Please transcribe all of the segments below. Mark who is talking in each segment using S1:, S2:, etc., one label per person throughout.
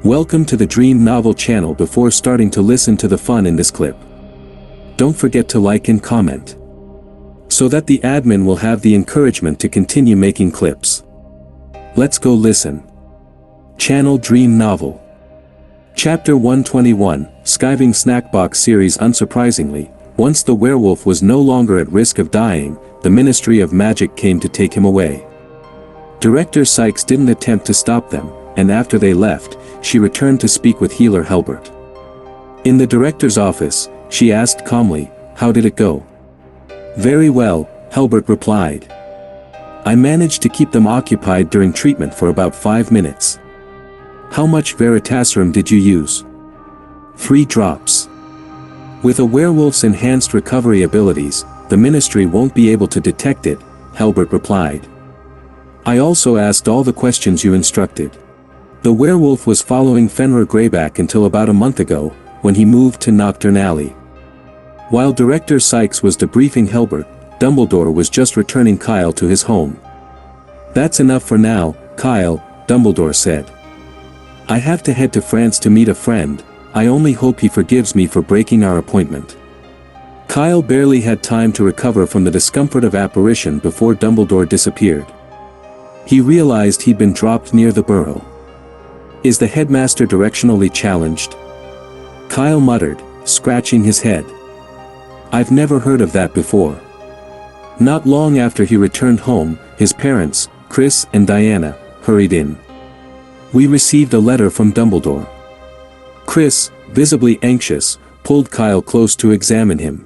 S1: Welcome to the Dream Novel channel. Before starting to listen to the fun in this clip, don't forget to like and comment, so that the admin will have the encouragement to continue making clips. Let's go listen. Channel Dream Novel. Chapter 121, Skiving Snackbox series. Unsurprisingly, once the werewolf was no longer at risk of dying, the Ministry of Magic came to take him away. Director Sykes didn't attempt to stop them, and after they left, she returned to speak with healer Helbert. In the director's office, she asked calmly, "How did it go?" "Very well," Helbert replied. "I managed to keep them occupied during treatment for about 5 minutes." "How much Veritaserum did you use?" 3 drops. "With a werewolf's enhanced recovery abilities, the Ministry won't be able to detect it," Helbert replied. "I also asked all the questions you instructed." The werewolf was following Fenrir Greyback until about a month ago, when he moved to Nocturne Alley. While Director Sykes was debriefing Helbert, Dumbledore was just returning Kyle to his home. "That's enough for now, Kyle," Dumbledore said. "I have to head to France to meet a friend. I only hope he forgives me for breaking our appointment." Kyle barely had time to recover from the discomfort of apparition before Dumbledore disappeared. He realized he'd been dropped near the burrow. "Is the headmaster directionally challenged?" Kyle muttered, scratching his head. "I've never heard of that before." Not long after he returned home, his parents, Chris and Diana, hurried in. "We received a letter from Dumbledore." Chris, visibly anxious, pulled Kyle close to examine him.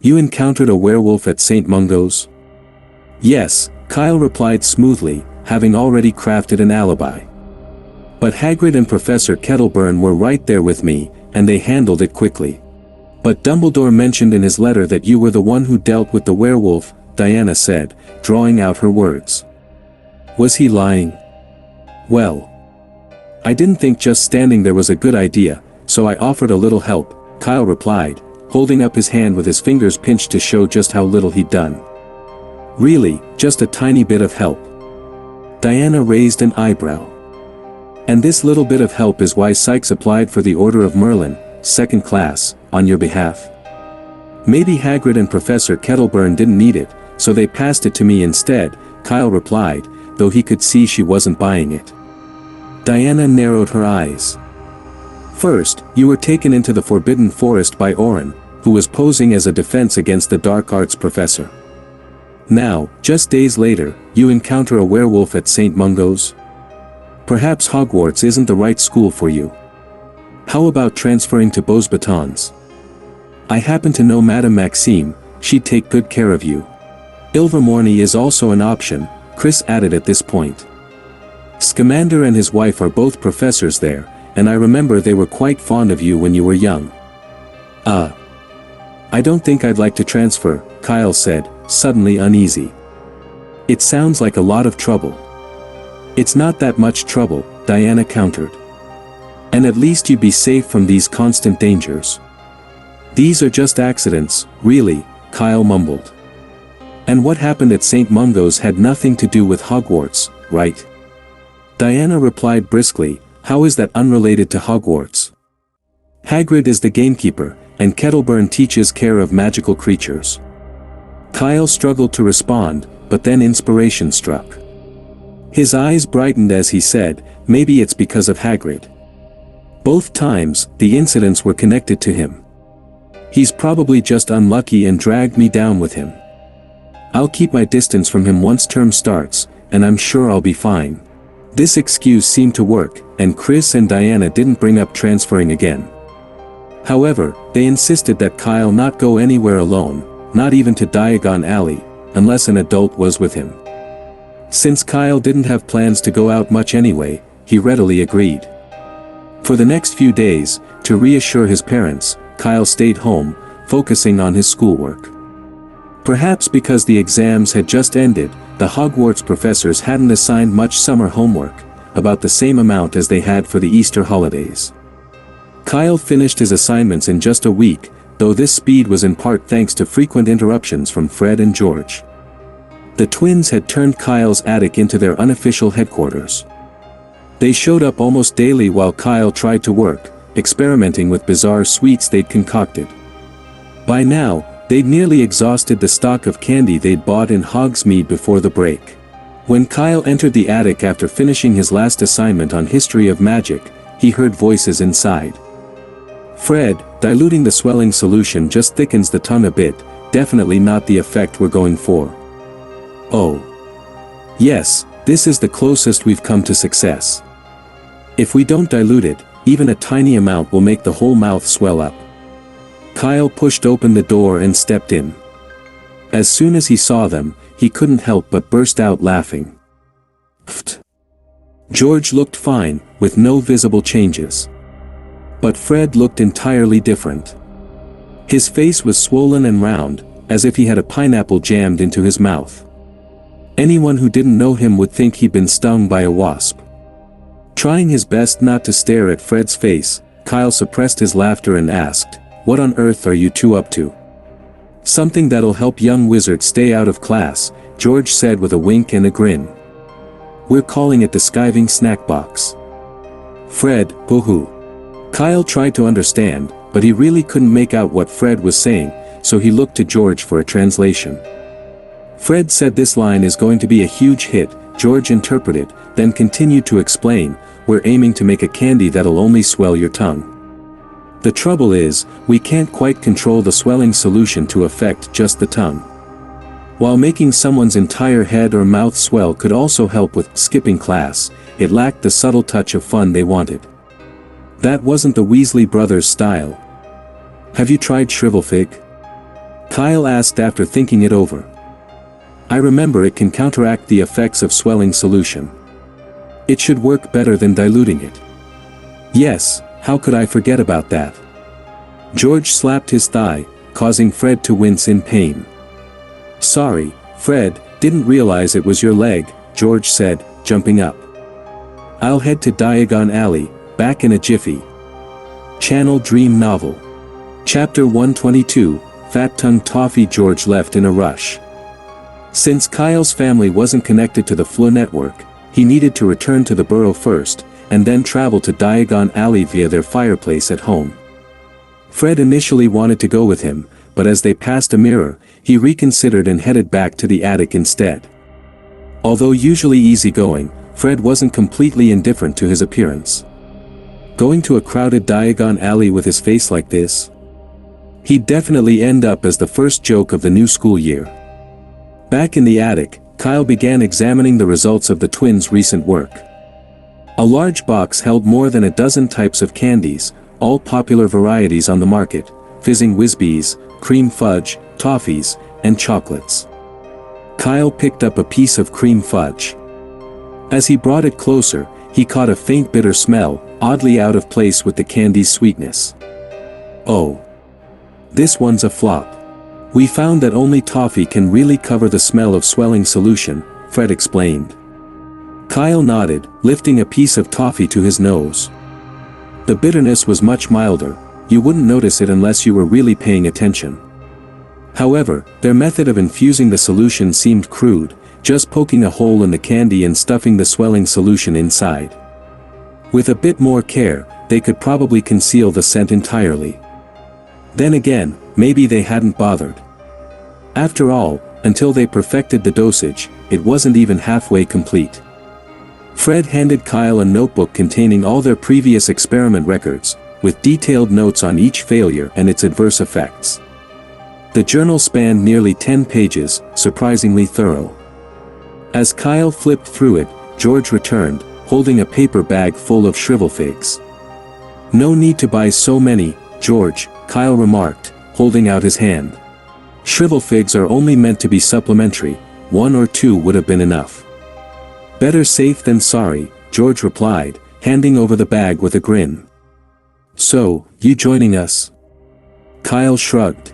S1: "You encountered a werewolf at St. Mungo's?" "Yes," Kyle replied smoothly, having already crafted an alibi. "But Hagrid and Professor Kettleburn were right there with me, and they handled it quickly." "But Dumbledore mentioned in his letter that you were the one who dealt with the werewolf," Diana said, drawing out her words. "Was he lying?" "Well, I didn't think just standing there was a good idea, so I offered a little help," Kyle replied, holding up his hand with his fingers pinched to show just how little he'd done. "Really, just a tiny bit of help?" Diana raised an eyebrow. "And this little bit of help is why Sykes applied for the Order of Merlin, 2nd class, on your behalf." "Maybe Hagrid and Professor Kettleburn didn't need it, so they passed it to me instead," Kyle replied, though he could see she wasn't buying it. Diana narrowed her eyes. "First, you were taken into the Forbidden Forest by Orin, who was posing as a defense against the dark arts professor. Now, just days later, you encounter a werewolf at St. Mungo's? Perhaps Hogwarts isn't the right school for you. How about transferring to Beauxbatons? I happen to know Madame Maxime, she'd take good care of you. Ilvermorny is also an option," Chris added at this point. "Scamander and his wife are both professors there, and I remember they were quite fond of you when you were young." I don't think I'd like to transfer," Kyle said, suddenly uneasy. "It sounds like a lot of trouble." "It's not that much trouble," Diana countered. "And at least you'd be safe from these constant dangers." "These are just accidents, really," Kyle mumbled. "And what happened at St. Mungo's had nothing to do with Hogwarts, right?" Diana replied briskly, "How is that unrelated to Hogwarts?" "Hagrid is the gamekeeper, and Kettleburn teaches care of magical creatures." Kyle struggled to respond, but then inspiration struck. His eyes brightened as he said, "Maybe it's because of Hagrid. Both times, the incidents were connected to him. He's probably just unlucky and dragged me down with him. I'll keep my distance from him once term starts, and I'm sure I'll be fine." This excuse seemed to work, and Chris and Diana didn't bring up transferring again. However, they insisted that Kyle not go anywhere alone, not even to Diagon Alley, unless an adult was with him. Since Kyle didn't have plans to go out much anyway, he readily agreed. For the next few days, to reassure his parents, Kyle stayed home, focusing on his schoolwork. Perhaps because the exams had just ended, the Hogwarts professors hadn't assigned much summer homework, about the same amount as they had for the Easter holidays. Kyle finished his assignments in just a week, though this speed was in part thanks to frequent interruptions from Fred and George. The twins had turned Kyle's attic into their unofficial headquarters. They showed up almost daily while Kyle tried to work, experimenting with bizarre sweets they'd concocted. By now, they'd nearly exhausted the stock of candy they'd bought in Hogsmeade before the break. When Kyle entered the attic after finishing his last assignment on History of Magic, he heard voices inside. "Fred, diluting the swelling solution just thickens the tongue a bit, definitely not the effect we're going for." "Oh. Yes, this is the closest we've come to success. If we don't dilute it, even a tiny amount will make the whole mouth swell up." Kyle pushed open the door and stepped in. As soon as he saw them, he couldn't help but burst out laughing. Pfft. George looked fine, with no visible changes. But Fred looked entirely different. His face was swollen and round, as if he had a pineapple jammed into his mouth. Anyone who didn't know him would think he'd been stung by a wasp. Trying his best not to stare at Fred's face, Kyle suppressed his laughter and asked, "What on earth are you two up to?" "Something that'll help young wizards stay out of class," George said with a wink and a grin. "We're calling it the Skiving Snackbox." "Fred, boo-hoo." Kyle tried to understand, but he really couldn't make out what Fred was saying, so he looked to George for a translation. "Fred said this line is going to be a huge hit," George interpreted, then continued to explain, "We're aiming to make a candy that'll only swell your tongue. The trouble is, we can't quite control the swelling solution to affect just the tongue. While making someone's entire head or mouth swell could also help with skipping class, it lacked the subtle touch of fun they wanted. That wasn't the Weasley brothers' style." "Have you tried Shrivelfig?" Kyle asked after thinking it over. "I remember it can counteract the effects of swelling solution. It should work better than diluting it." "Yes, how could I forget about that?" George slapped his thigh, causing Fred to wince in pain. "Sorry, Fred, didn't realize it was your leg," George said, jumping up. "I'll head to Diagon Alley, back in a jiffy." Channel Dream Novel. Chapter 122, Fat Tongue Toffee. George left in a rush. Since Kyle's family wasn't connected to the Flo network, he needed to return to the Burrow first, and then travel to Diagon Alley via their fireplace at home. Fred initially wanted to go with him, but as they passed a mirror, he reconsidered and headed back to the attic instead. Although usually easygoing, Fred wasn't completely indifferent to his appearance. Going to a crowded Diagon Alley with his face like this? He'd definitely end up as the first joke of the new school year. Back in the attic, Kyle began examining the results of the twins' recent work. A large box held more than a dozen types of candies, all popular varieties on the market: fizzing Whizbees, cream fudge, toffees, and chocolates. Kyle picked up a piece of cream fudge. As he brought it closer, he caught a faint bitter smell, oddly out of place with the candy's sweetness. "Oh. This one's a flop. We found that only toffee can really cover the smell of swelling solution," Fred explained. Kyle nodded, lifting a piece of toffee to his nose. The bitterness was much milder. You wouldn't notice it unless you were really paying attention. However, their method of infusing the solution seemed crude, just poking a hole in the candy and stuffing the swelling solution inside. With a bit more care, they could probably conceal the scent entirely. Then again, maybe they hadn't bothered. After all, until they perfected the dosage, it wasn't even halfway complete. Fred handed Kyle a notebook containing all their previous experiment records, with detailed notes on each failure and its adverse effects. The journal spanned nearly 10 pages, surprisingly thorough. As Kyle flipped through it, George returned, holding a paper bag full of Shrivelfigs. "No need to buy so many, George," Kyle remarked, holding out his hand. "Shrivelfigs are only meant to be supplementary, 1 or 2 would have been enough." "Better safe than sorry," George replied, handing over the bag with a grin. "So, you joining us?" Kyle shrugged.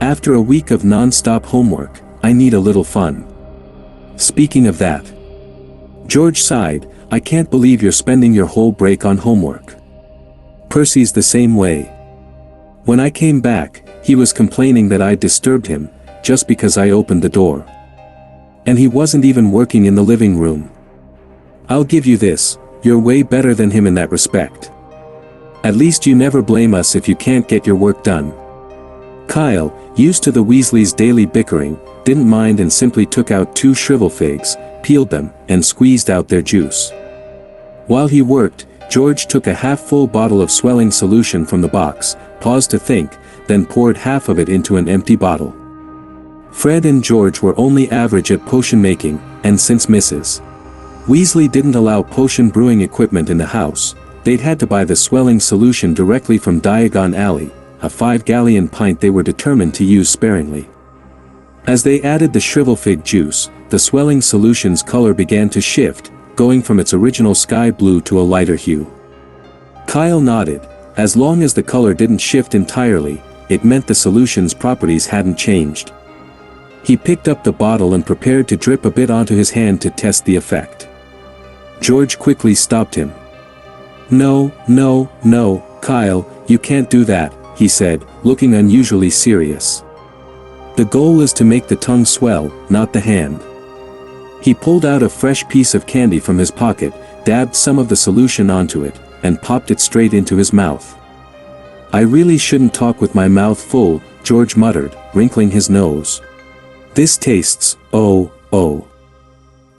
S1: "After a week of non-stop homework, I need a little fun." "Speaking of that," George sighed, "I can't believe you're spending your whole break on homework." "Percy's the same way. When I came back, he was complaining that I disturbed him, just because I opened the door. And he wasn't even working in the living room. I'll give you this, you're way better than him in that respect. At least you never blame us if you can't get your work done." Kyle, used to the Weasleys' daily bickering, didn't mind and simply took out 2 shrivel figs, peeled them, and squeezed out their juice. While he worked, George took a half-full bottle of swelling solution from the box, paused to think, then poured half of it into an empty bottle. Fred and George were only average at potion making, and since Mrs. Weasley didn't allow potion brewing equipment in the house, they'd had to buy the swelling solution directly from Diagon Alley, a 5-gallon pint they were determined to use sparingly. As they added the shrivel fig juice, the swelling solution's color began to shift, going from its original sky blue to a lighter hue. Kyle nodded. As long as the color didn't shift entirely, it meant the solution's properties hadn't changed. He picked up the bottle and prepared to drip a bit onto his hand to test the effect. George quickly stopped him. "No, no, no, Kyle, you can't do that," he said, looking unusually serious. "The goal is to make the tongue swell, not the hand." He pulled out a fresh piece of candy from his pocket, dabbed some of the solution onto it, and popped it straight into his mouth. "I really shouldn't talk with my mouth full," George muttered, wrinkling his nose. "This tastes, oh.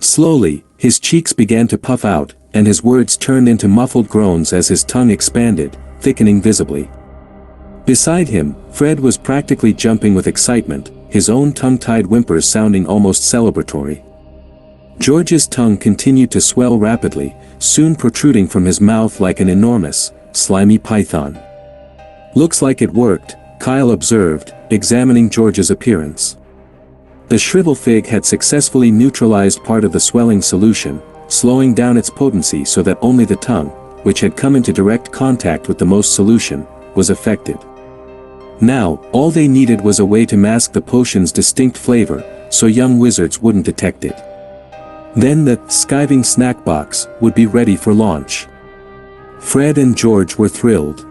S1: Slowly, his cheeks began to puff out, and his words turned into muffled groans as his tongue expanded, thickening visibly. Beside him, Fred was practically jumping with excitement, his own tongue-tied whimpers sounding almost celebratory. George's tongue continued to swell rapidly, soon protruding from his mouth like an enormous, slimy python. "Looks like it worked," Kyle observed, examining George's appearance. The shrivel fig had successfully neutralized part of the swelling solution, slowing down its potency so that only the tongue, which had come into direct contact with the most solution, was affected. Now, all they needed was a way to mask the potion's distinct flavor, so young wizards wouldn't detect it. Then the Skiving Snackbox would be ready for launch. Fred and George were thrilled.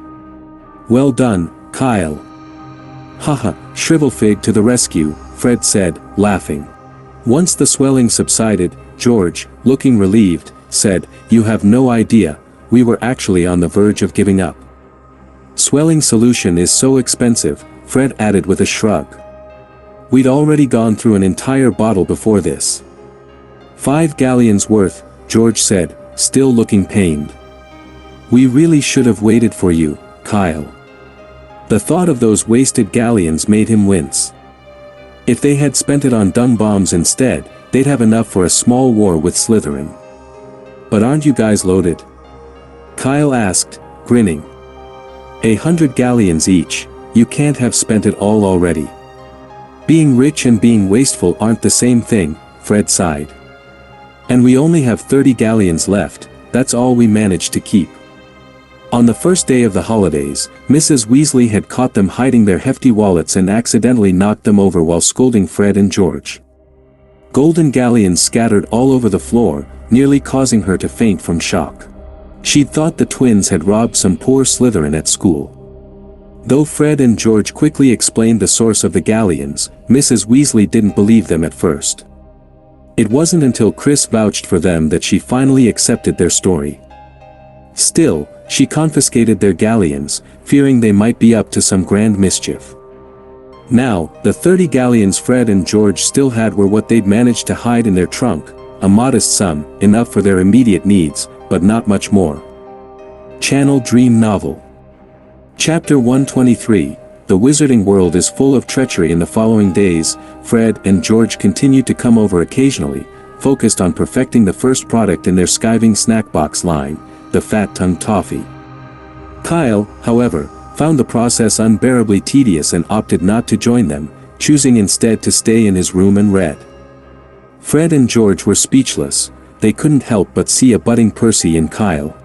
S1: "Well done, Kyle." "Haha, shrivel fig to the rescue," Fred said, laughing. Once the swelling subsided, George, looking relieved, said, "You have no idea, we were actually on the verge of giving up." "Swelling solution is so expensive," Fred added with a shrug. "We'd already gone through an entire bottle before this." 5 gallons worth, George said, still looking pained. "We really should have waited for you, Kyle." The thought of those wasted galleons made him wince. If they had spent it on dung bombs instead, they'd have enough for a small war with Slytherin. "But aren't you guys loaded?" Kyle asked, grinning. 100 galleons each, you can't have spent it all already." "Being rich and being wasteful aren't the same thing," Fred sighed. "And we only have 30 galleons left, that's all we managed to keep." On the first day of the holidays, Mrs. Weasley had caught them hiding their hefty wallets and accidentally knocked them over while scolding Fred and George. Golden galleons scattered all over the floor, nearly causing her to faint from shock. She'd thought the twins had robbed some poor Slytherin at school. Though Fred and George quickly explained the source of the galleons, Mrs. Weasley didn't believe them at first. It wasn't until Chris vouched for them that she finally accepted their story. Still, she confiscated their galleons, fearing they might be up to some grand mischief. Now, the 30 galleons Fred and George still had were what they'd managed to hide in their trunk, a modest sum, enough for their immediate needs, but not much more. Channel Dream Novel. Chapter 123, The Wizarding World is full of treachery. In the following days, Fred and George continued to come over occasionally, focused on perfecting the first product in their Skiving Snackbox line, the Fat Tongue Toffee. Kyle, however, found the process unbearably tedious and opted not to join them, choosing instead to stay in his room and read. Fred and George were speechless. They couldn't help but see a budding Percy in Kyle.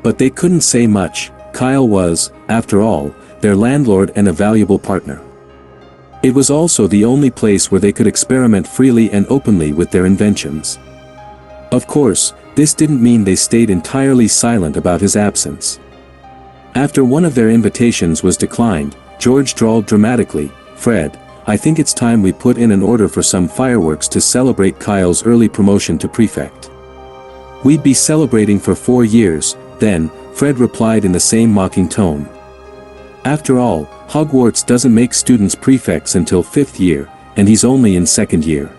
S1: But they couldn't say much. Kyle was, after all, their landlord and a valuable partner. It was also the only place where they could experiment freely and openly with their inventions. Of course, this didn't mean they stayed entirely silent about his absence. After one of their invitations was declined, George drawled dramatically, "Fred, I think it's time we put in an order for some fireworks to celebrate Kyle's early promotion to prefect." "We'd be celebrating for 4 years, then," Fred replied in the same mocking tone. "After all, Hogwarts doesn't make students prefects until 5th year, and he's only in 2nd year."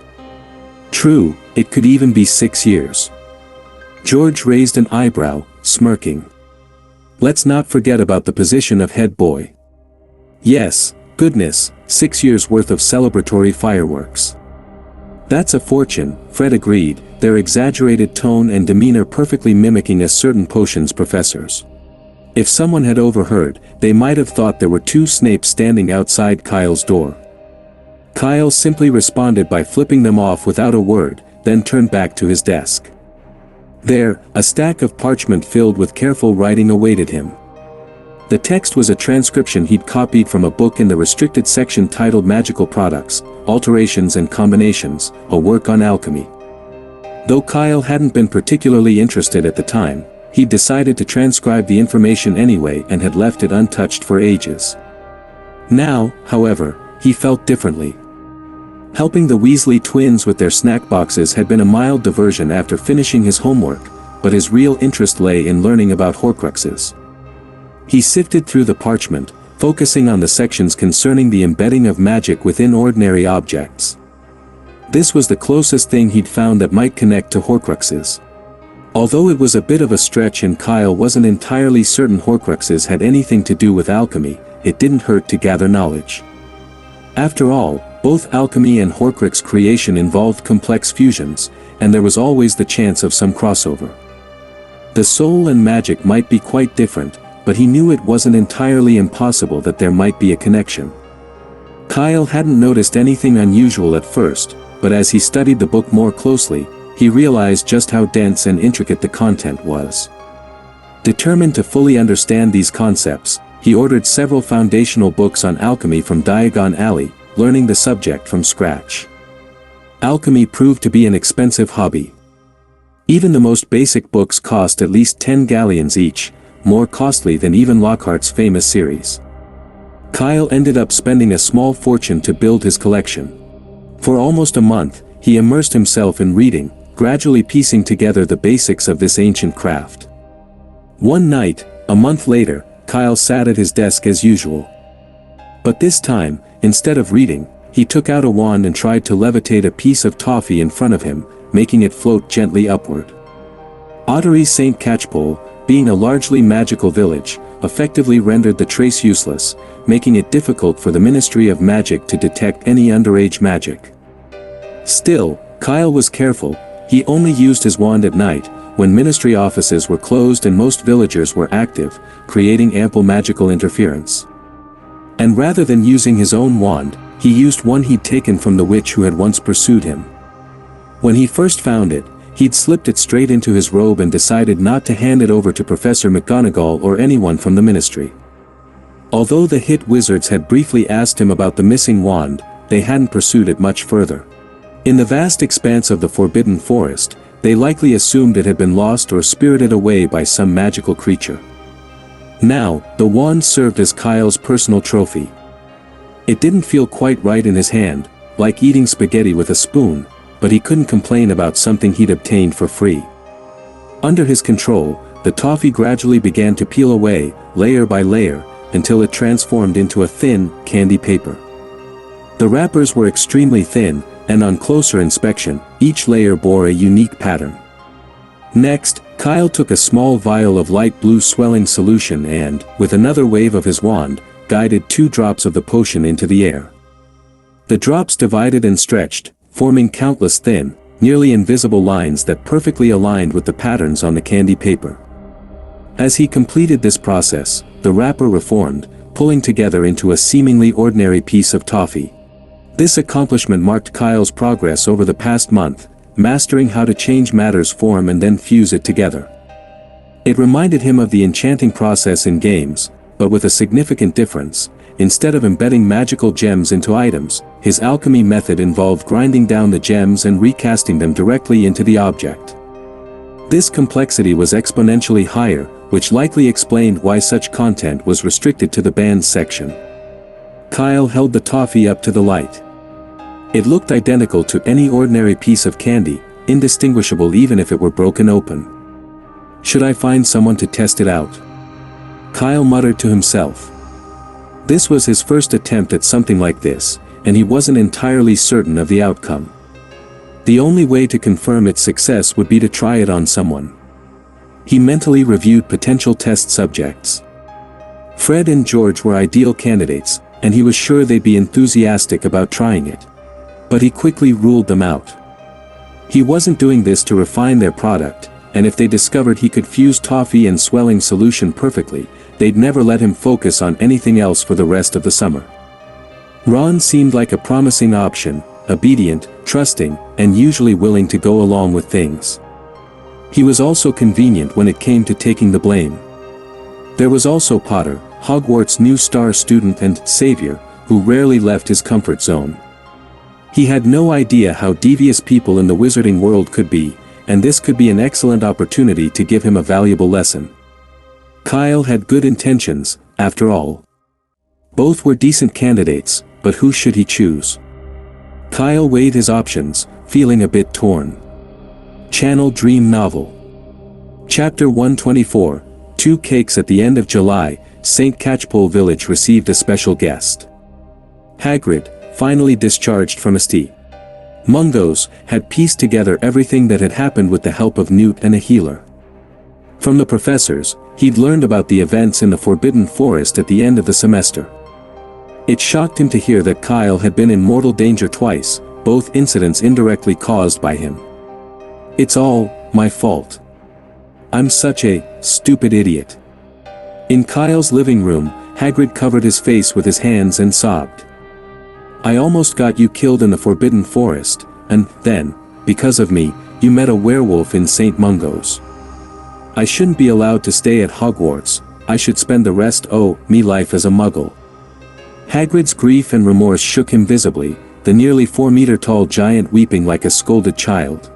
S1: "True, it could even be 6 years." George raised an eyebrow, smirking. "Let's not forget about the position of head boy." "Yes, goodness, 6 years worth of celebratory fireworks." "That's a fortune," Fred agreed, their exaggerated tone and demeanor perfectly mimicking a certain potions professor's. If someone had overheard, they might have thought there were 2 Snapes standing outside Kyle's door. Kyle simply responded by flipping them off without a word, then turned back to his desk. There, a stack of parchment filled with careful writing awaited him. The text was a transcription he'd copied from a book in the restricted section titled Magical Products, Alterations and Combinations, a work on alchemy. Though Kyle hadn't been particularly interested at the time, he'd decided to transcribe the information anyway and had left it untouched for ages. Now, however, he felt differently. Helping the Weasley twins with their snack boxes had been a mild diversion after finishing his homework, but his real interest lay in learning about Horcruxes. He sifted through the parchment, focusing on the sections concerning the embedding of magic within ordinary objects. This was the closest thing he'd found that might connect to Horcruxes. Although it was a bit of a stretch and Kyle wasn't entirely certain Horcruxes had anything to do with alchemy, it didn't hurt to gather knowledge. After all, both alchemy and Horcrux creation involved complex fusions, and there was always the chance of some crossover. The soul and magic might be quite different, but he knew it wasn't entirely impossible that there might be a connection. Kyle hadn't noticed anything unusual at first, but as he studied the book more closely, he realized just how dense and intricate the content was. Determined to fully understand these concepts, he ordered several foundational books on alchemy from Diagon Alley, learning the subject from scratch. Alchemy proved to be an expensive hobby. Even the most basic books cost at least 10 galleons each, more costly than even Lockhart's famous series. Kyle ended up spending a small fortune to build his collection. For almost a month, he immersed himself in reading, gradually piecing together the basics of this ancient craft. One night, a month later, Kyle sat at his desk as usual. But this time, instead of reading, he took out a wand and tried to levitate a piece of toffee in front of him, making it float gently upward. Ottery St. Catchpole, being a largely magical village, effectively rendered the trace useless, making it difficult for the Ministry of Magic to detect any underage magic. Still, Kyle was careful. He only used his wand at night, when ministry offices were closed and most villagers were active, creating ample magical interference. And rather than using his own wand, he used one he'd taken from the witch who had once pursued him. When he first found it, he'd slipped it straight into his robe and decided not to hand it over to Professor McGonagall or anyone from the ministry. Although the hit wizards had briefly asked him about the missing wand, they hadn't pursued it much further. In the vast expanse of the Forbidden Forest, they likely assumed it had been lost or spirited away by some magical creature. Now, the wand served as Kyle's personal trophy. It didn't feel quite right in his hand, like eating spaghetti with a spoon, but he couldn't complain about something he'd obtained for free. Under his control, the toffee gradually began to peel away, layer by layer, until it transformed into a thin, candy paper. The wrappers were extremely thin, and on closer inspection, each layer bore a unique pattern. Next, Kyle took a small vial of light blue swelling solution and, with another wave of his wand, guided 2 drops of the potion into the air. The drops divided and stretched, forming countless thin, nearly invisible lines that perfectly aligned with the patterns on the candy paper. As he completed this process, the wrapper reformed, pulling together into a seemingly ordinary piece of toffee. This accomplishment marked Kyle's progress over the past month, mastering how to change matter's form and then fuse it together. It reminded him of the enchanting process in games, but with a significant difference. Instead of embedding magical gems into items, his alchemy method involved grinding down the gems and recasting them directly into the object. This complexity was exponentially higher, which likely explained why such content was restricted to the banned section. Kyle held the toffee up to the light. It looked identical to any ordinary piece of candy, indistinguishable even if it were broken open. Should I find someone to test it out? Kyle muttered to himself. This was his first attempt at something like this, and he wasn't entirely certain of the outcome. The only way to confirm its success would be to try it on someone. He mentally reviewed potential test subjects. Fred and George were ideal candidates, and he was sure they'd be enthusiastic about trying it. But he quickly ruled them out. He wasn't doing this to refine their product, and if they discovered he could fuse toffee and swelling solution perfectly, they'd never let him focus on anything else for the rest of the summer. Ron seemed like a promising option, obedient, trusting, and usually willing to go along with things. He was also convenient when it came to taking the blame. There was also Potter, Hogwarts' new star student and savior, who rarely left his comfort zone. He had no idea how devious people in the wizarding world could be, and this could be an excellent opportunity to give him a valuable lesson. Kyle had good intentions, after all. Both were decent candidates, but who should he choose? Kyle weighed his options, feeling a bit torn. Channel Dream Novel. Chapter 124, 2 Cakes. At the end of July, St. Catchpole Village received a special guest. Hagrid, finally discharged from St. Mungo's, had pieced together everything that had happened with the help of Newt and a healer. From the professors, he'd learned about the events in the Forbidden Forest at the end of the semester. It shocked him to hear that Kyle had been in mortal danger twice, both incidents indirectly caused by him. It's all my fault. I'm such a stupid idiot. In Kyle's living room, Hagrid covered his face with his hands and sobbed. I almost got you killed in the Forbidden Forest, and then, because of me, you met a werewolf in St. Mungo's. I shouldn't be allowed to stay at Hogwarts, I should spend the rest of my life as a muggle. Hagrid's grief and remorse shook him visibly, the nearly 4-meter-tall giant weeping like a scolded child.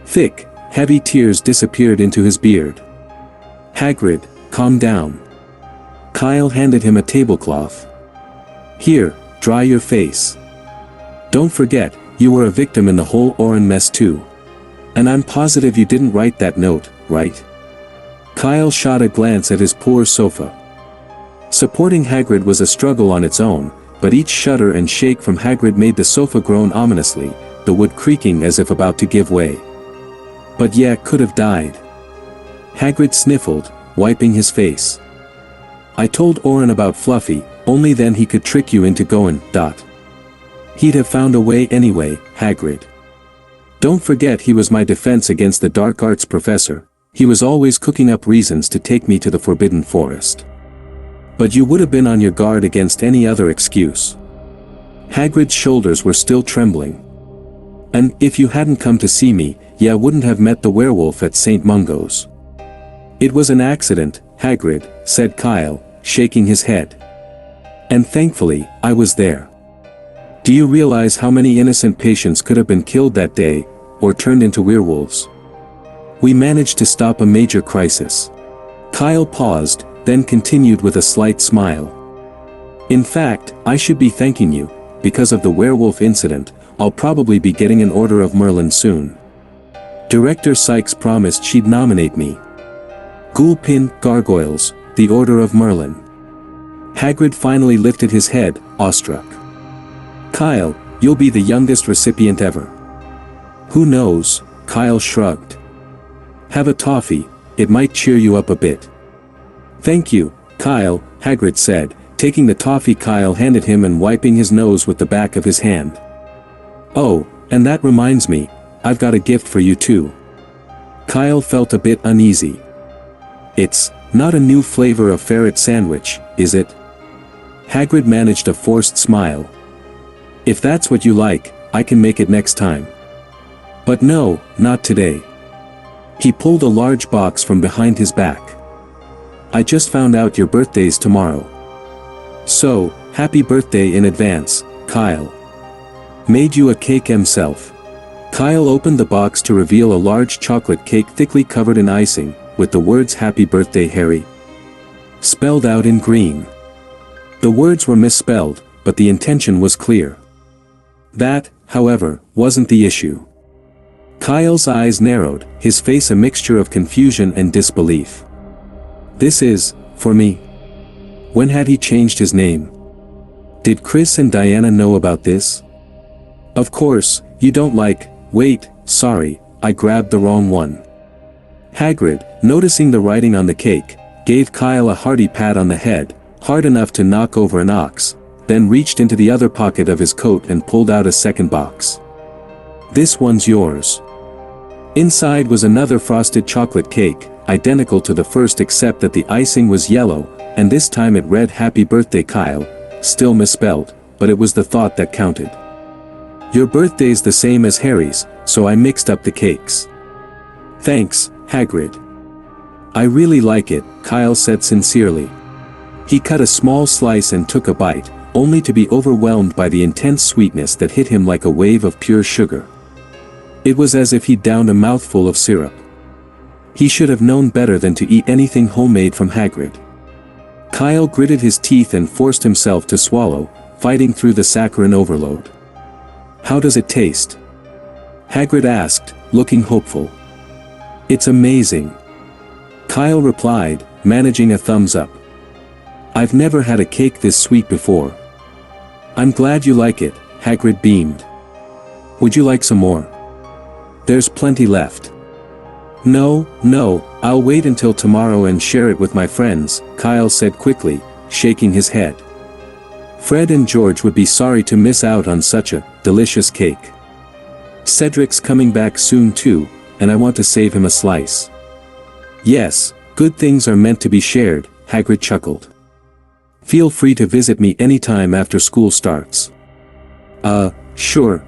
S1: Thick, heavy tears disappeared into his beard. Hagrid, calm down. Kyle handed him a tablecloth. Here, dry your face. Don't forget, you were a victim in the whole Oran mess too. And I'm positive you didn't write that note, right? Kyle shot a glance at his poor sofa. Supporting Hagrid was a struggle on its own, but each shudder and shake from Hagrid made the sofa groan ominously, the wood creaking as if about to give way. But yeah, could have died. Hagrid sniffled, wiping his face. I told Oran about Fluffy, only then he could trick you into going, He'd have found a way anyway, Hagrid. Don't forget he was my defense against the dark arts professor, he was always cooking up reasons to take me to the Forbidden Forest. But you would have been on your guard against any other excuse. Hagrid's shoulders were still trembling. And if you hadn't come to see me, you wouldn't have met the werewolf at St. Mungo's. It was an accident, Hagrid, said Kyle, shaking his head. And thankfully, I was there. Do you realize how many innocent patients could have been killed that day, or turned into werewolves? We managed to stop a major crisis. Kyle paused, then continued with a slight smile. In fact, I should be thanking you, because of the werewolf incident, I'll probably be getting an Order of Merlin soon. Director Sykes promised she'd nominate me. Ghoul-Pin, Gargoyles, the Order of Merlin. Hagrid finally lifted his head, awestruck. Kyle, you'll be the youngest recipient ever. Who knows, Kyle shrugged. Have a toffee, it might cheer you up a bit. Thank you, Kyle, Hagrid said, taking the toffee Kyle handed him and wiping his nose with the back of his hand. Oh, and that reminds me, I've got a gift for you too. Kyle felt a bit uneasy. It's not a new flavor of ferret sandwich, is it? Hagrid managed a forced smile. If that's what you like, I can make it next time. But no, not today. He pulled a large box from behind his back. I just found out your birthday's tomorrow. So, happy birthday in advance, Kyle. Made you a cake himself. Kyle opened the box to reveal a large chocolate cake thickly covered in icing, with the words Happy Birthday Harry spelled out in green. The words were misspelled, but the intention was clear. That, however, wasn't the issue. Kyle's eyes narrowed, his face a mixture of confusion and disbelief. This is, for me. When had he changed his name? Did Chris and Diana know about this? Of course, you don't like, wait, sorry, I grabbed the wrong one. Hagrid, noticing the writing on the cake, gave Kyle a hearty pat on the head, hard enough to knock over an ox, then reached into the other pocket of his coat and pulled out a second box. This one's yours. Inside was another frosted chocolate cake, identical to the first except that the icing was yellow, and this time it read Happy Birthday Kyle, still misspelled, but it was the thought that counted. Your birthday's the same as Harry's, so I mixed up the cakes. Thanks, Hagrid. I really like it, Kyle said sincerely. He cut a small slice and took a bite, only to be overwhelmed by the intense sweetness that hit him like a wave of pure sugar. It was as if he'd downed a mouthful of syrup. He should have known better than to eat anything homemade from Hagrid. Kyle gritted his teeth and forced himself to swallow, fighting through the saccharine overload. How does it taste? Hagrid asked, looking hopeful. It's amazing. Kyle replied, managing a thumbs up. I've never had a cake this sweet before. I'm glad you like it, Hagrid beamed. Would you like some more? There's plenty left. No, I'll wait until tomorrow and share it with my friends, Kyle said quickly, shaking his head. Fred and George would be sorry to miss out on such a delicious cake. Cedric's coming back soon too, and I want to save him a slice. Yes, good things are meant to be shared, Hagrid chuckled. Feel free to visit me anytime after school starts. Sure.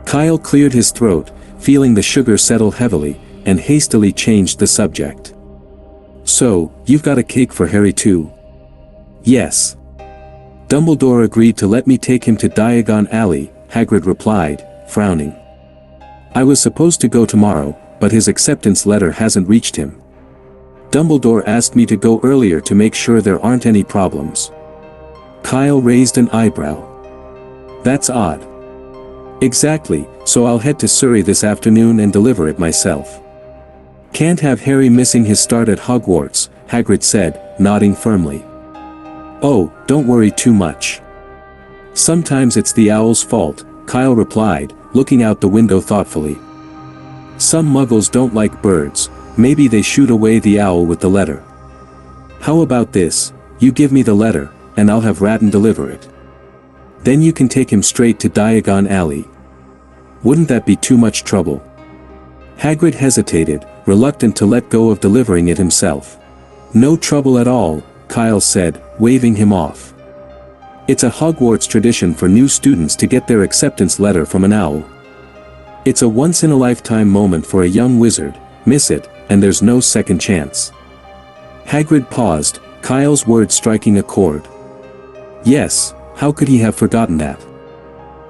S1: Kyle cleared his throat, feeling the sugar settle heavily, and hastily changed the subject. So, you've got a cake for Harry too? Yes. Dumbledore agreed to let me take him to Diagon Alley, Hagrid replied, frowning. I was supposed to go tomorrow, but his acceptance letter hasn't reached him. Dumbledore asked me to go earlier to make sure there aren't any problems. Kyle raised an eyebrow. That's odd. Exactly, so I'll head to Surrey this afternoon and deliver it myself. Can't have Harry missing his start at Hogwarts, Hagrid said, nodding firmly. Oh, don't worry too much. Sometimes it's the owl's fault, Kyle replied, looking out the window thoughtfully. Some muggles don't like birds, maybe they shoot away the owl with the letter. How about this, you give me the letter, and I'll have Ratton deliver it. Then you can take him straight to Diagon Alley. Wouldn't that be too much trouble? Hagrid hesitated, reluctant to let go of delivering it himself. No trouble at all, Kyle said, waving him off. It's a Hogwarts tradition for new students to get their acceptance letter from an owl. It's a once-in-a-lifetime moment for a young wizard, miss it, and there's no second chance. Hagrid paused, Kyle's words striking a chord. Yes, how could he have forgotten that?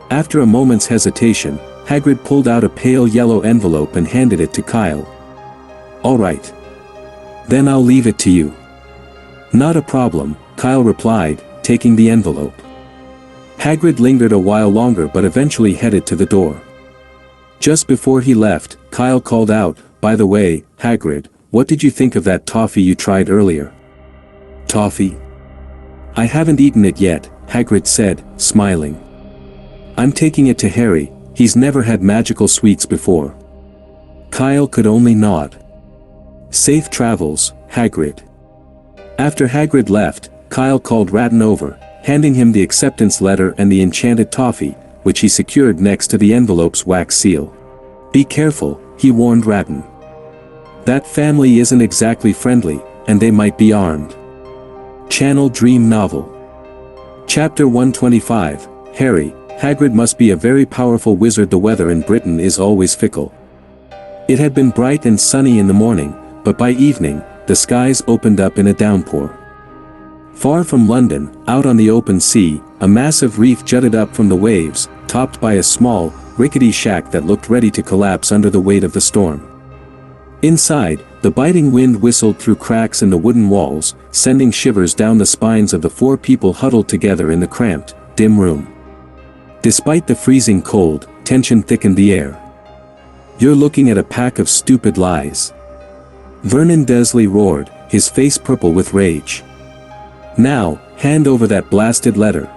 S1: After a moment's hesitation, Hagrid pulled out a pale yellow envelope and handed it to Kyle. All right. Then I'll leave it to you. Not a problem, Kyle replied, taking the envelope. Hagrid lingered a while longer but eventually headed to the door. Just before he left, Kyle called out, by the way, Hagrid, what did you think of that toffee you tried earlier? Toffee? I haven't eaten it yet, Hagrid said, smiling. I'm taking it to Harry, he's never had magical sweets before. Kyle could only nod. Safe travels, Hagrid. After Hagrid left, Kyle called Ratton over, handing him the acceptance letter and the enchanted toffee, which he secured next to the envelope's wax seal. Be careful, he warned Ratton. That family isn't exactly friendly, and they might be armed. Channel Dream Novel. Chapter 125, Harry, Hagrid must be a very powerful wizard. The weather in Britain is always fickle. It had been bright and sunny in the morning, but by evening, the skies opened up in a downpour. Far from London, out on the open sea, a massive reef jutted up from the waves, topped by a small, rickety shack that looked ready to collapse under the weight of the storm. Inside, the biting wind whistled through cracks in the wooden walls, sending shivers down the spines of the 4 people huddled together in the cramped, dim room. Despite the freezing cold, tension thickened the air. You're looking at a pack of stupid lies. Vernon Dursley roared, his face purple with rage. Now, hand over that blasted letter.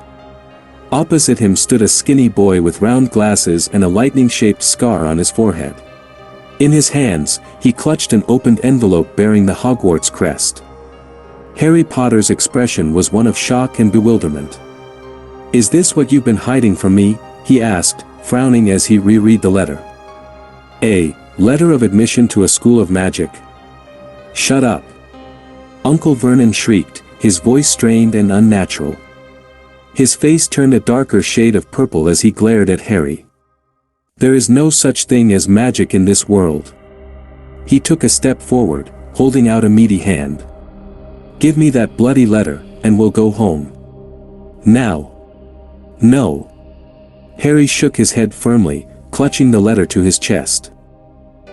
S1: Opposite him stood a skinny boy with round glasses and a lightning-shaped scar on his forehead. In his hands, he clutched an opened envelope bearing the Hogwarts crest. Harry Potter's expression was one of shock and bewilderment. "Is this what you've been hiding from me?" he asked, frowning as he reread the letter. "A letter of admission to a school of magic." "Shut up!" Uncle Vernon shrieked, his voice strained and unnatural. His face turned a darker shade of purple as he glared at Harry. "There is no such thing as magic in this world." He took a step forward, holding out a meaty hand. "Give me that bloody letter, and we'll go home. Now." "No." Harry shook his head firmly, clutching the letter to his chest.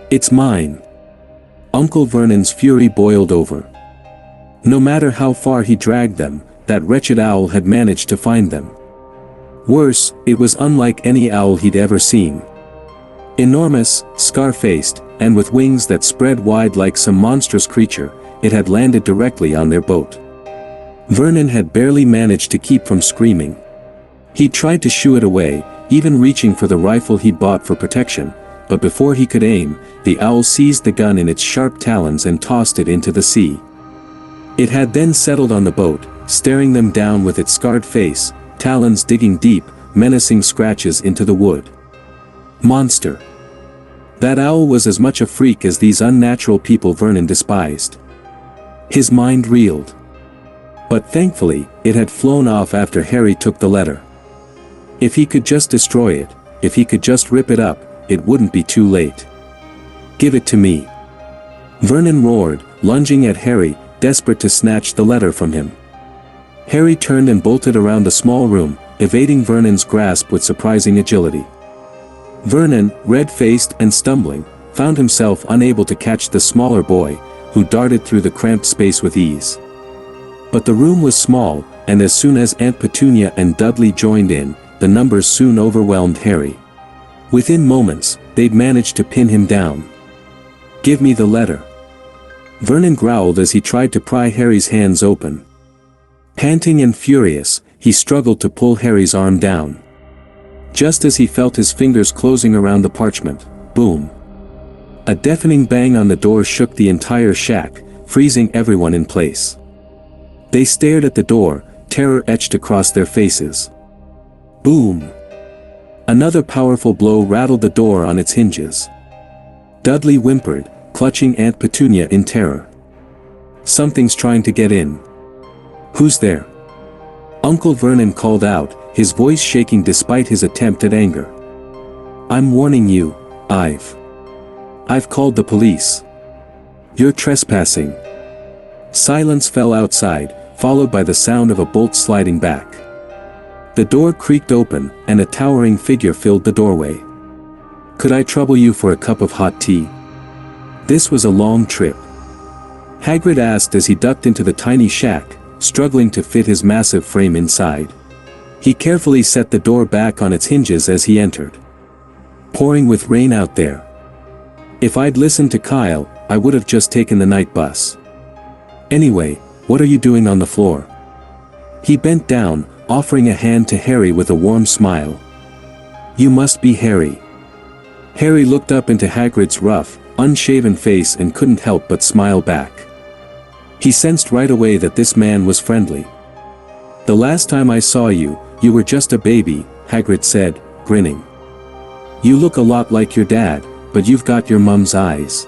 S1: "It's mine." Uncle Vernon's fury boiled over. No matter how far he dragged them, that wretched owl had managed to find them. Worse, it was unlike any owl he'd ever seen. Enormous, scar-faced, and with wings that spread wide like some monstrous creature, it had landed directly on their boat. Vernon had barely managed to keep from screaming. He tried to shoo it away, even reaching for the rifle he'd bought for protection, but before he could aim, the owl seized the gun in its sharp talons and tossed it into the sea. It had then settled on the boat, staring them down with its scarred face, talons digging deep, menacing scratches into the wood. Monster. That owl was as much a freak as these unnatural people Vernon despised. His mind reeled. But thankfully, it had flown off after Harry took the letter. If he could just destroy it, if he could just rip it up, it wouldn't be too late. "Give it to me!" Vernon roared, lunging at Harry, desperate to snatch the letter from him. Harry turned and bolted around the small room, evading Vernon's grasp with surprising agility. Vernon, red-faced and stumbling, found himself unable to catch the smaller boy, who darted through the cramped space with ease. But the room was small, and as soon as Aunt Petunia and Dudley joined in, the numbers soon overwhelmed Harry. Within moments, they'd managed to pin him down. "Give me the letter." Vernon growled as he tried to pry Harry's hands open. Panting and furious, he struggled to pull Harry's arm down. Just as he felt his fingers closing around the parchment, boom! A deafening bang on the door shook the entire shack, freezing everyone in place. They stared at the door, terror etched across their faces. Boom! Another powerful blow rattled the door on its hinges. Dudley whimpered, clutching Aunt Petunia in terror. "Something's trying to get in." "Who's there?" Uncle Vernon called out, his voice shaking despite his attempt at anger. "I'm warning you, I've called the police. You're trespassing." Silence fell outside, followed by the sound of a bolt sliding back. The door creaked open, and a towering figure filled the doorway. "Could I trouble you for a cup of hot tea?" This was a long trip. Hagrid asked as he ducked into the tiny shack, struggling to fit his massive frame inside. He carefully set the door back on its hinges as he entered. Pouring with rain out there. If I'd listened to Kyle, I would have just taken the night bus. Anyway, what are you doing on the floor? He bent down, offering a hand to Harry with a warm smile. "You must be Harry." Harry looked up into Hagrid's rough, unshaven face and couldn't help but smile back. He sensed right away that this man was friendly. "The last time I saw you, you were just a baby," Hagrid said, grinning. "You look a lot like your dad, but you've got your mum's eyes."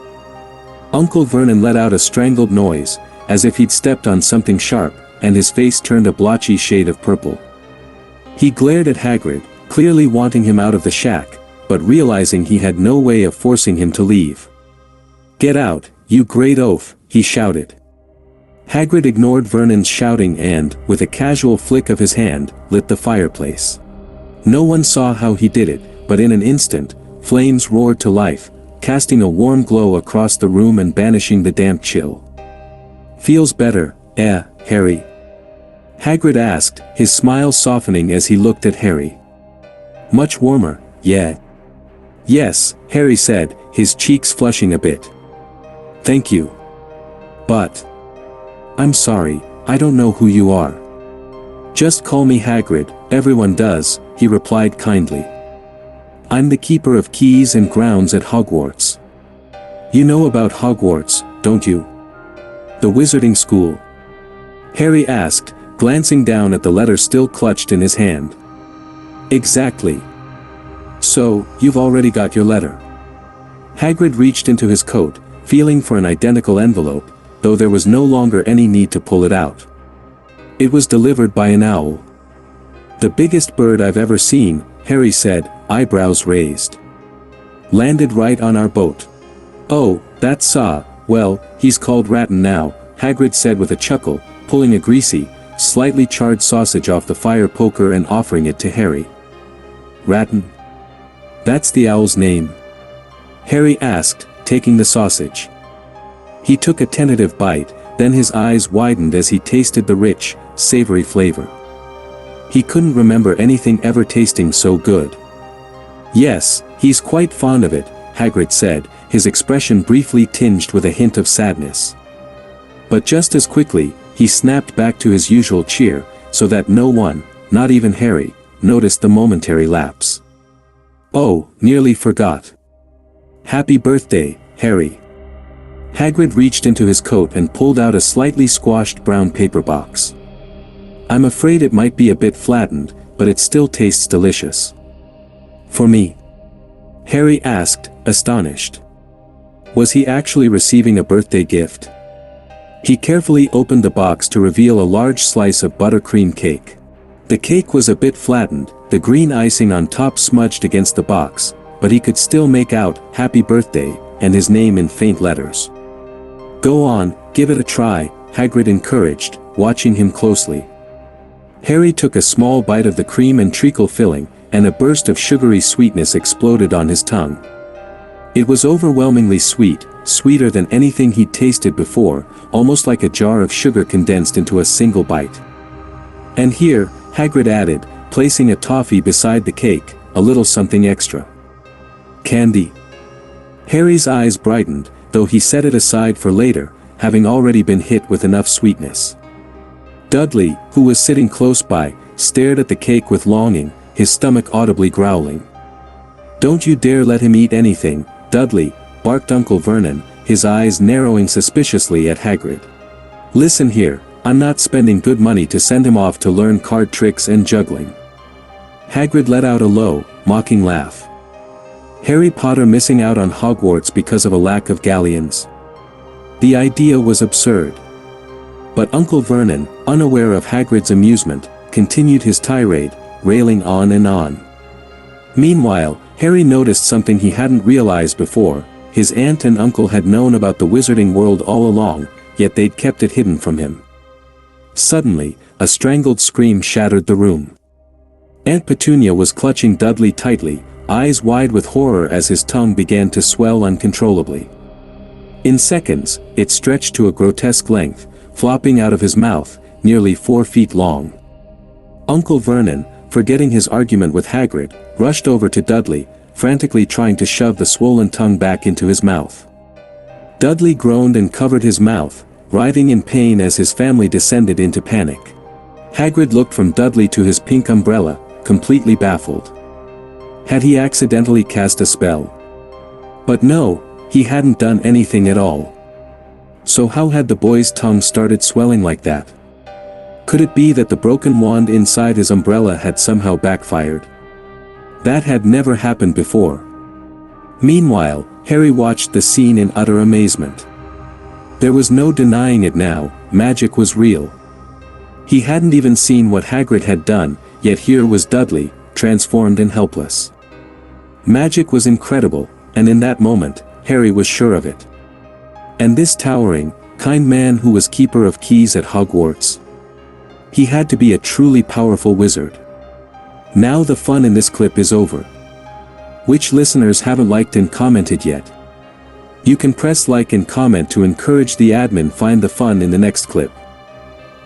S1: Uncle Vernon let out a strangled noise, as if he'd stepped on something sharp, and his face turned a blotchy shade of purple. He glared at Hagrid, clearly wanting him out of the shack, but realizing he had no way of forcing him to leave. "Get out, you great oaf," he shouted. Hagrid ignored Vernon's shouting and, with a casual flick of his hand, lit the fireplace. No one saw how he did it, but in an instant, flames roared to life, casting a warm glow across the room and banishing the damp chill. "Feels better, Harry?" Hagrid asked, his smile softening as he looked at Harry. "Much warmer, yeah." Yes, Harry said, his cheeks flushing a bit. Thank you. But... I'm sorry, I don't know who you are. Just call me Hagrid, everyone does, he replied kindly. I'm the keeper of keys and grounds at Hogwarts. You know about Hogwarts, don't you? The wizarding school? Harry asked, glancing down at the letter still clutched in his hand. Exactly. So, you've already got your letter. Hagrid reached into his coat, feeling for an identical envelope, though there was no longer any need to pull it out. It was delivered by an owl. The biggest bird I've ever seen, Harry said, eyebrows raised. Landed right on our boat. Oh, that's well, he's called Ratton now, Hagrid said with a chuckle, pulling a greasy, slightly charred sausage off the fire poker and offering it to Harry. Ratton? That's the owl's name? Harry asked, taking the sausage. He took a tentative bite, then his eyes widened as he tasted the rich, savory flavor. He couldn't remember anything ever tasting so good. Yes, he's quite fond of it, Hagrid said, his expression briefly tinged with a hint of sadness. But just as quickly, he snapped back to his usual cheer, so that no one, not even Harry, noticed the momentary lapse. Oh, nearly forgot. Happy birthday, Harry. Hagrid reached into his coat and pulled out a slightly squashed brown paper box. I'm afraid it might be a bit flattened, but it still tastes delicious. For me? Harry asked, astonished. Was he actually receiving a birthday gift? He carefully opened the box to reveal a large slice of buttercream cake. The cake was a bit flattened, the green icing on top smudged against the box, but he could still make out, Happy Birthday, and his name in faint letters. Go on, give it a try, Hagrid encouraged, watching him closely. Harry took a small bite of the cream and treacle filling, and a burst of sugary sweetness exploded on his tongue. It was overwhelmingly sweet, sweeter than anything he'd tasted before, almost like a jar of sugar condensed into a single bite. And here, Hagrid added, placing a toffee beside the cake, a little something extra. Candy. Harry's eyes brightened, though he set it aside for later, having already been hit with enough sweetness. Dudley, who was sitting close by, stared at the cake with longing, his stomach audibly growling. Don't you dare let him eat anything, Dudley, barked Uncle Vernon, his eyes narrowing suspiciously at Hagrid. Listen here, I'm not spending good money to send him off to learn card tricks and juggling. Hagrid let out a low, mocking laugh. Harry Potter missing out on Hogwarts because of a lack of galleons. The idea was absurd. But Uncle Vernon, unaware of Hagrid's amusement, continued his tirade, railing on and on. Meanwhile, Harry noticed something he hadn't realized before. His aunt and uncle had known about the wizarding world all along, yet they'd kept it hidden from him. Suddenly, a strangled scream shattered the room. Aunt Petunia was clutching Dudley tightly, eyes wide with horror as his tongue began to swell uncontrollably. In seconds, it stretched to a grotesque length, flopping out of his mouth, nearly 4 feet long. Uncle Vernon, forgetting his argument with Hagrid, rushed over to Dudley, frantically trying to shove the swollen tongue back into his mouth. Dudley groaned and covered his mouth, writhing in pain as his family descended into panic. Hagrid looked from Dudley to his pink umbrella, completely baffled. Had he accidentally cast a spell? But no, he hadn't done anything at all. So how had the boy's tongue started swelling like that? Could it be that the broken wand inside his umbrella had somehow backfired? That had never happened before. Meanwhile, Harry watched the scene in utter amazement. There was no denying it now, magic was real. He hadn't even seen what Hagrid had done, yet here was Dudley, transformed and helpless. Magic was incredible, and in that moment, Harry was sure of it. And this towering, kind man who was keeper of keys at Hogwarts? He had to be a truly powerful wizard. Now the fun in this clip is over. Which listeners haven't liked and commented yet? You can press like and comment to encourage the admin find the fun in the next clip.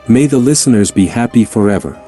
S1: May the listeners be happy forever.